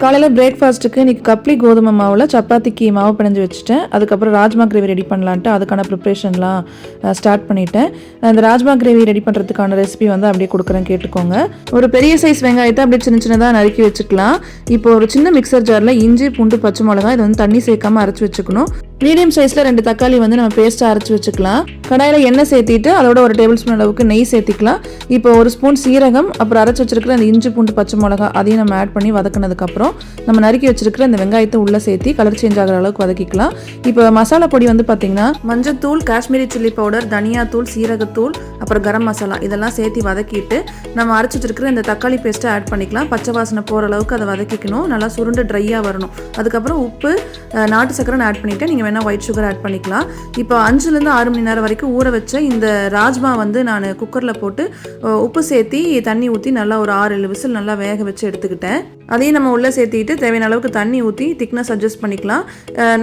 காலையில் பிரேக்ஃபாஸ்ட்டுக்கு இன்றைக்கி கப்லி கோதுமை மாவில் சப்பாத்திக்கு மாவு பிணைஞ்சு வச்சுட்டேன். அதுக்கப்புறம் ராஜ்மா கிரேவி ரெடி பண்ணலான்ட்டு அதுக்கான ப்ரிப்ரேஷன்லாம் ஸ்டார்ட் பண்ணிட்டேன். இந்த ராஜ்மா கிரேவி ரெடி பண்ணுறதுக்கான ரெசிபி வந்து அப்படியே கொடுக்குறேன், கேட்டுக்கோங்க. ஒரு பெரிய சைஸ் வெங்காயத்தை அப்படியே சின்ன சின்னதாக நறுக்கி வச்சுக்கலாம். இப்போ ஒரு சின்ன மிக்சர் ஜாரில் இஞ்சி, பூண்டு, பச்சை மிளகாய் இதை வந்து தண்ணி சேர்க்காமல் அரைச்சி வச்சுக்கணும். மீடியம் சைஸில் 2 தக்காளி வந்து நம்ம பேஸ்ட்டாக அரைச்சி வச்சுக்கலாம். கடாயில் எண்ணெய் சேர்த்திட்டு அதோட ஒரு டேபிள் ஸ்பூன் அளவுக்கு நெய் சேர்த்திக்கலாம். இப்போ ஒரு ஸ்பூன் சீரகம், அப்புறம் அரைச்சி வச்சிருக்கிற அந்த இஞ்சி, பூண்டு, பச்சை மிளகாய் அதையும் நம்ம ஆட் பண்ணி வதக்கினதுக்கப்புறம் நம்ம நறுக்கி வச்சிருக்கிற அந்த வெங்காயத்தை உள்ளே சேர்த்தி கலர் சேஞ்ச் ஆகிற அளவுக்கு வதக்கிக்கலாம். இப்போ மசாலா பொடி வந்து பார்த்தீங்கன்னா மஞ்சத்தூள், காஷ்மீரி சில்லி பவுடர், தனியாத்தூள், சீரகத்தூள், அப்புறம் கரம் மசாலா இதெல்லாம் சேர்த்தி வதக்கிட்டு நம்ம அரைச்சி வச்சிருக்கிற இந்த தக்காளி பேஸ்ட்டை ஆட் பண்ணிக்கலாம். பச்சை வாசனை போகிற அளவுக்கு அதை வதக்கிக்கணும். நல்லா சுருண்டு ட்ரையாக வரணும். அதுக்கப்புறம் உப்பு, நாட்டு சக்கரை ஆட் பண்ணிவிட்டு நீங்கள் வேணால் ஒயிட் சுகர் ஆட் பண்ணிக்கலாம். இப்போ 5லேருந்து 6 மணி நேரம் வரைக்கும் ஊற வச்ச இந்த ராஜ்மா வந்து நான் குக்கரில் போட்டு உப்பு சேர்த்தி தண்ணி ஊற்றி நல்லா ஒரு 6-7 விசில் நல்லா வேக வச்சு எடுத்துக்கிட்டேன். அதையும் நம்ம உள்ளே சேர்த்திட்டு தேவையான அளவுக்கு தண்ணி ஊற்றி திக்னஸ் அட்ஜஸ்ட் பண்ணிக்கலாம்.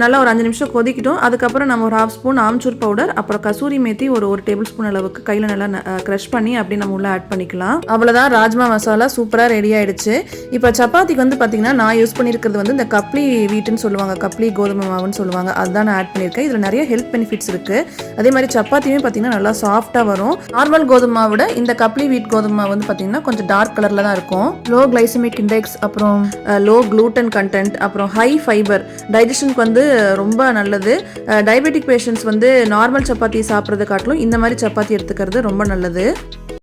நல்லா ஒரு 5 நிமிஷம் கொதிக்கிட்டோம். அதுக்கப்புறம் நம்ம ஒரு 1/2 ஸ்பூன் ஆம்ச்சூர் பவுடர், அப்புறம் கசூரி மேத்தி ஒரு டேபிள் ஸ்பூன் அளவுக்கு கையில் நல்லா க்ரஷ் பண்ணி அப்படி நம்ம உள்ளே ஆட் பண்ணிக்கலாம். அவ்வளோதான், ராஜ்மா மசாலா சூப்பராக ரெடி ஆகிடுச்சு. இப்போ சப்பாத்திக்கு வந்து பார்த்திங்கன்னா நான் யூஸ் பண்ணியிருக்கிறது வந்து இந்த கப்லி வீட்டுன்னு சொல்லுவாங்க, கப்லி கோதுமை மாவுன்னு சொல்லுவாங்க, அதுதான் நான் ஆட் பண்ணியிருக்கேன். இதில் நிறைய ஹெல்த் பெனிஃபிட்ஸ் இருக்குது. அதே மாதிரி சப்பாத்தியுமே பார்த்திங்கன்னா நல்லா சாஃப்டாக வரும். நார்மல் கோதுமை விட இந்த கப்லி வீட் கோதுமை வந்து பார்த்திங்கன்னா கொஞ்சம் டார்க் கலரில் தான் இருக்கும். லோ கிளைசமிக் இண்டெக்ஸ், அப்புறம் லோ குளூட்டன் கண்டென்ட், அப்புறம் ஹை ஃபைபர், டைஜஷனுக்கு வந்து ரொம்ப நல்லது. டயபெட்டிக் பேஷண்ட்ஸ் வந்து நார்மல் சப்பாத்தி சாப்பிட்றதை காட்டிலும் இந்த மாதிரி சப்பாத்தி எடுத்துக்கிறது ரொம்ப நல்லது.